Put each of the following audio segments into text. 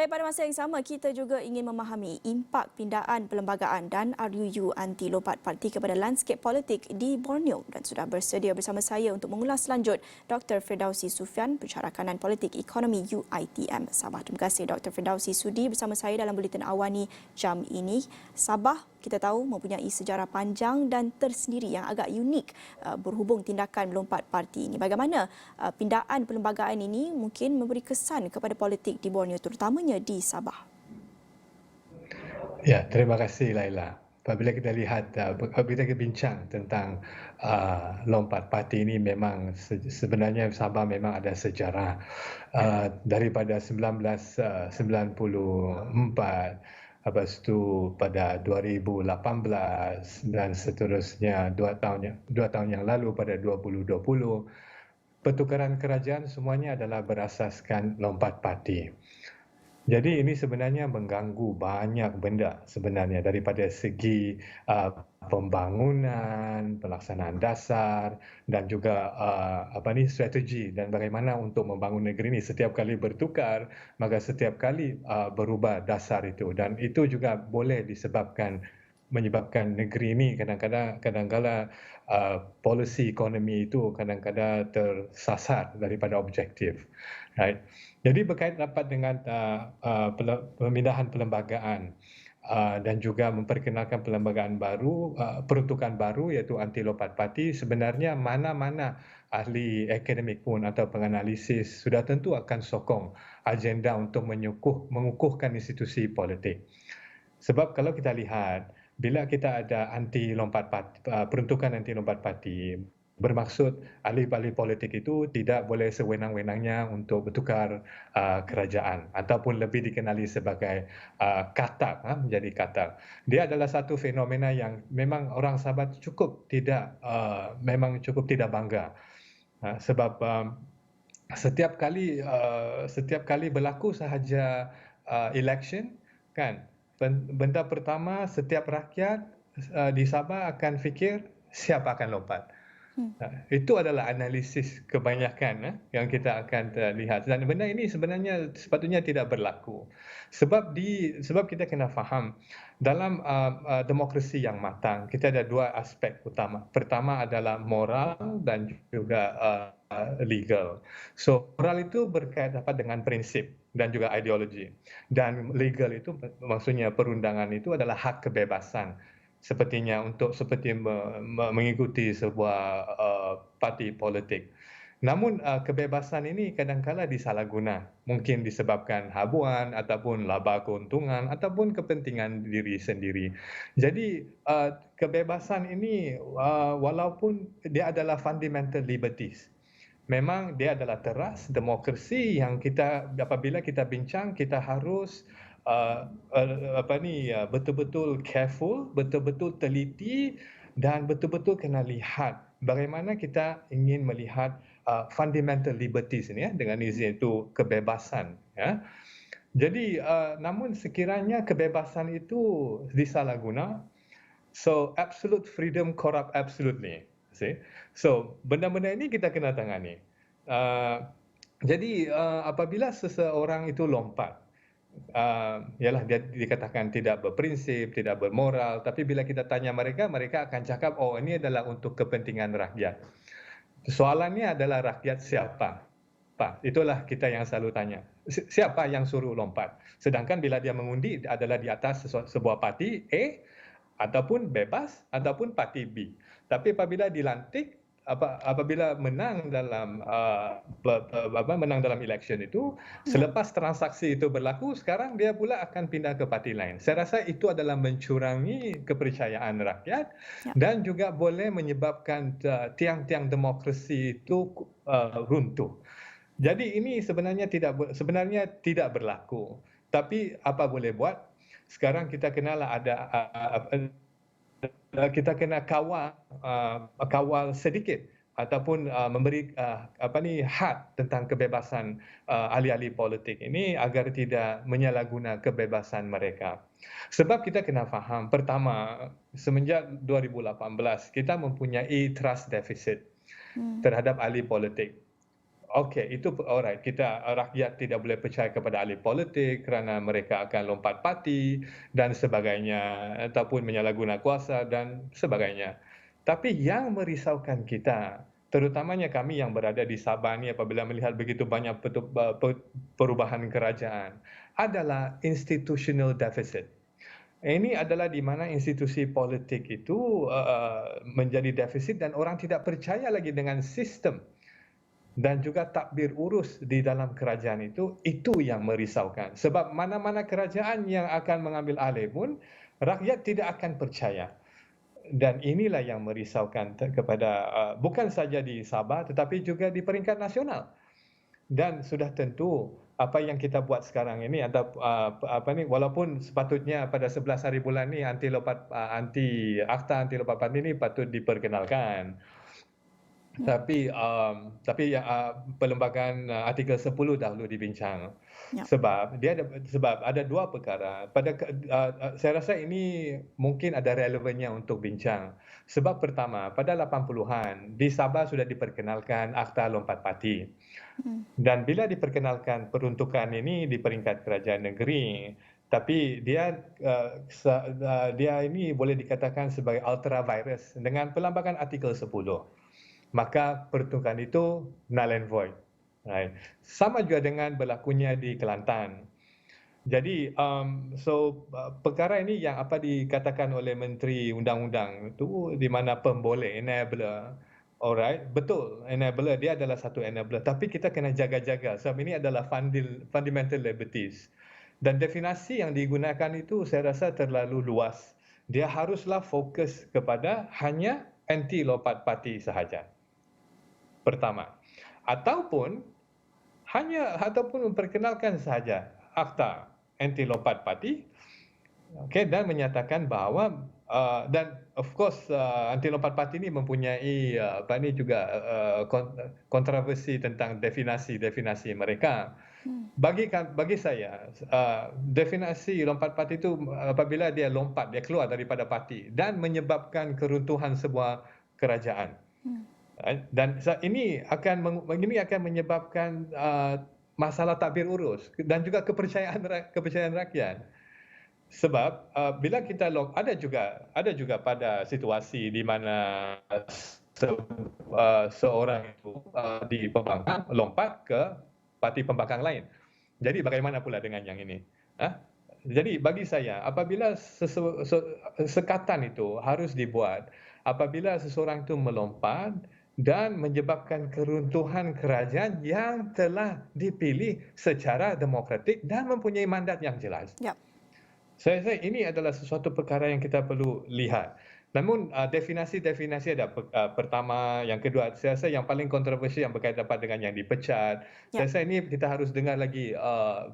Baik, pada masa yang sama, kita juga ingin memahami impak pindaan perlembagaan dan RUU anti lompat parti kepada landskep politik di Borneo. Dan sudah bersedia bersama saya untuk mengulas lanjut Dr. Firdausi Sufian, Pensyarah Kanan Politik Ekonomi UiTM Sabah. Terima kasih Dr. Firdausi sudi bersama saya dalam Buletin Awani jam ini. Sabah, kita tahu, mempunyai sejarah panjang dan tersendiri yang agak unik berhubung tindakan melompat parti ini. Bagaimana pindaan perlembagaan ini mungkin memberi kesan kepada politik di Borneo, terutamanya di Sabah? Ya, terima kasih Laila. Apabila kita lihat, apabila kita bincang tentang lompat parti ini memang sebenarnya Sabah memang ada sejarah daripada 1994, lepas itu pada 2018 dan seterusnya 2 tahun yang lalu pada 2020, pertukaran kerajaan semuanya adalah berasaskan lompat parti. Jadi ini sebenarnya mengganggu banyak benda sebenarnya daripada segi pembangunan, pelaksanaan dasar dan juga strategi dan bagaimana untuk membangun negeri ini. Setiap kali bertukar, maka setiap kali berubah dasar itu dan itu juga boleh menyebabkan negeri ini kadang-kadang polisi ekonomi itu kadang-kadang tersasar daripada objektif. Right. Jadi berkait rapat dengan pemindahan perlembagaan dan juga memperkenalkan perlembagaan baru, peruntukan baru iaitu anti lompat parti, sebenarnya mana-mana ahli akademik pun atau penganalisis sudah tentu akan sokong agenda untuk mengukuhkan institusi politik. Sebab kalau kita lihat, bila kita ada peruntukan anti lompat parti, bermaksud ahli-ahli politik itu tidak boleh sewenang-wenangnya untuk bertukar kerajaan ataupun lebih dikenali sebagai katak, menjadi katak. Dia adalah satu fenomena yang memang orang Sabah memang cukup tidak bangga. Sebab setiap kali berlaku sahaja election, kan, benda pertama setiap rakyat di Sabah akan fikir siapa akan lompat. Itu adalah analisis kebanyakan yang kita akan lihat dan benda ini sebenarnya sepatutnya tidak berlaku. Sebab kita kena faham dalam demokrasi yang matang kita ada dua aspek utama. Pertama adalah moral dan juga legal. So moral itu berkait dapat dengan prinsip dan juga ideologi. Dan legal itu maksudnya perundangan itu adalah hak kebebasan. Sepertinya mengikuti sebuah parti politik. Namun kebebasan ini kadang-kala disalahguna, mungkin disebabkan habuan ataupun laba keuntungan ataupun kepentingan diri sendiri. Jadi kebebasan ini walaupun dia adalah fundamental liberties, memang dia adalah teras demokrasi yang apabila kita bincang kita harus betul-betul careful, betul-betul teliti dan betul-betul kena lihat bagaimana kita ingin melihat fundamental liberties ini dengan izin itu kebebasan. Ya. Jadi namun sekiranya kebebasan itu disalahguna, so absolute freedom corrupt absolutely. See? So benda-benda ini kita kena tangani. Jadi apabila seseorang itu lompat, ialah dia dikatakan tidak berprinsip, tidak bermoral, tapi bila kita tanya mereka akan cakap, oh ini adalah untuk kepentingan rakyat. Soalannya adalah rakyat siapa? Pak, itulah kita yang selalu tanya. Siapa yang suruh lompat? Sedangkan bila dia mengundi adalah di atas sebuah parti A, ataupun bebas, ataupun parti B. Tapi apabila dilantik, apabila menang dalam election itu, selepas transaksi itu berlaku, sekarang dia pula akan pindah ke parti lain. Saya rasa itu adalah mencurangi kepercayaan rakyat dan juga boleh menyebabkan tiang-tiang demokrasi itu runtuh. Jadi ini sebenarnya tidak berlaku. Tapi apa boleh buat? Sekarang kita kita kena kawal sedikit ataupun memberi had tentang kebebasan ahli-ahli politik ini agar tidak menyalahguna kebebasan mereka. Sebab kita kena faham, pertama, semenjak 2018 kita mempunyai trust deficit terhadap ahli politik. Okey, itu alright. Rakyat tidak boleh percaya kepada ahli politik kerana mereka akan lompat parti dan sebagainya, ataupun menyalahguna kuasa dan sebagainya. Tapi yang merisaukan kita, terutamanya kami yang berada di Sabah ni apabila melihat begitu banyak perubahan kerajaan, adalah institutional deficit. Ini adalah di mana institusi politik itu menjadi defisit dan orang tidak percaya lagi dengan sistem dan juga takbir urus di dalam kerajaan itu yang merisaukan. Sebab mana-mana kerajaan yang akan mengambil alih pun, rakyat tidak akan percaya. Dan inilah yang merisaukan kepada bukan saja di Sabah tetapi juga di peringkat nasional. Dan sudah tentu apa yang kita buat sekarang ini ada walaupun sepatutnya pada 11 hari bulan ni akta anti lompat parti ini patut diperkenalkan. Ya, Tapi perlembagaan artikel 10 dahulu dibincang. ya. Sebab ada dua perkara. Saya rasa ini mungkin ada relevannya untuk bincang. Sebab pertama, pada 80-an di Sabah sudah diperkenalkan akta lompat parti. Hmm. Dan bila diperkenalkan peruntukan ini di peringkat kerajaan negeri, tapi dia ini boleh dikatakan sebagai ultra virus dengan perlembagaan artikel 10. Maka peruntukan itu null and void. Right. Sama juga dengan berlakunya di Kelantan. Jadi, perkara ini yang apa dikatakan oleh Menteri Undang-Undang itu di mana pemboleh, enabler. Alright, betul, enabler, dia adalah satu enabler. Tapi kita kena jaga-jaga sebab ini adalah fundamental liberties. Dan definisi yang digunakan itu saya rasa terlalu luas. Dia haruslah fokus kepada hanya anti lompat parti sahaja. Pertama, ataupun memperkenalkan sahaja akta anti lompat parti, dan menyatakan bahawa dan of course anti lompat parti ini mempunyai kontroversi tentang definisi mereka. Bagi saya definisi lompat parti itu apabila dia keluar daripada parti dan menyebabkan keruntuhan sebuah kerajaan. Dan ini akan menyebabkan masalah takbir urus dan juga kepercayaan rakyat. Sebab bila kita ada juga pada situasi di mana seorang itu di pembangkang lompat ke parti pembangkang lain. Jadi bagaimana pula dengan yang ini? Jadi bagi saya apabila sekatan itu harus dibuat apabila seseorang itu melompat dan menyebabkan keruntuhan kerajaan yang telah dipilih secara demokratik dan mempunyai mandat yang jelas. Ya. Saya rasa ini adalah sesuatu perkara yang kita perlu lihat. Namun definisi pertama, yang kedua, saya rasa yang paling kontroversi yang berkaitan dengan yang dipecat. Ya. Saya rasa ini kita harus dengar lagi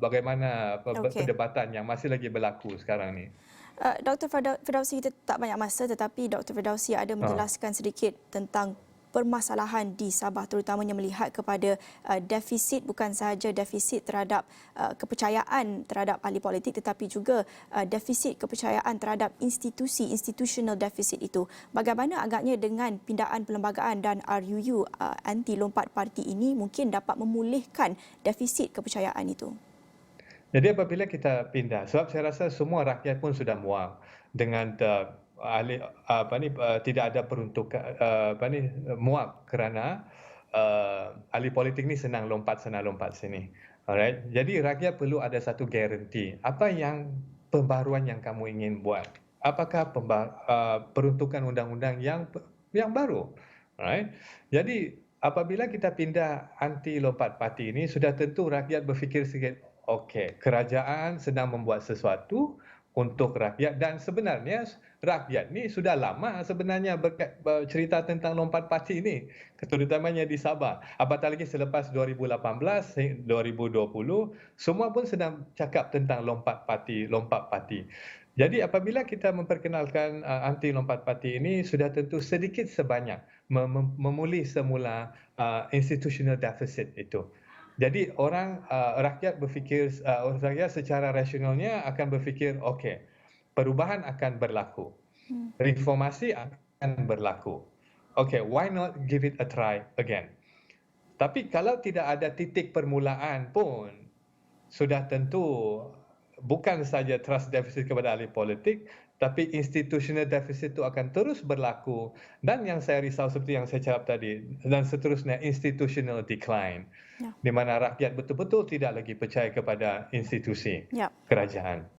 bagaimana Okey. perdebatan yang masih lagi berlaku sekarang ni. Dr. Firdausi, kita tak banyak masa tetapi Dr. Firdausi ada menjelaskan sedikit tentang permasalahan di Sabah terutamanya melihat kepada defisit, bukan sahaja defisit terhadap kepercayaan terhadap ahli politik tetapi juga defisit kepercayaan terhadap institutional deficit itu. Bagaimana agaknya dengan pindaan perlembagaan dan RUU anti lompat parti ini mungkin dapat memulihkan defisit kepercayaan itu? Jadi apabila kita pindah, sebab saya rasa semua rakyat pun sudah muak dengan tidak ada peruntukan muak kerana ahli politik ni senang lompat sini. Alright. Jadi rakyat perlu ada satu garanti. Apa yang pembaruan yang kamu ingin buat? Apakah peruntukan undang-undang yang baru? Alright. Jadi apabila kita pindah anti lompat parti ini sudah tentu rakyat berfikir sikit, okey, kerajaan sedang membuat sesuatu untuk rakyat dan sebenarnya rakyat ni sudah lama sebenarnya bercerita tentang lompat parti ini, terutamanya di Sabah. Apatah lagi selepas 2018, 2020, semua pun sedang cakap tentang lompat parti. Jadi apabila kita memperkenalkan anti lompat parti ini sudah tentu sedikit sebanyak memulih semula institutional deficit itu. Jadi rakyat rakyat secara rasionalnya akan berfikir, okey, perubahan akan berlaku, reformasi akan berlaku. Okey, why not give it a try again? Tapi kalau tidak ada titik permulaan pun, sudah tentu bukan saja trust deficit kepada ahli politik, tapi institutional deficit itu akan terus berlaku. Dan yang saya risau seperti yang saya cakap tadi, dan seterusnya institutional decline, Ya. di mana rakyat betul-betul tidak lagi percaya kepada institusi Ya. kerajaan.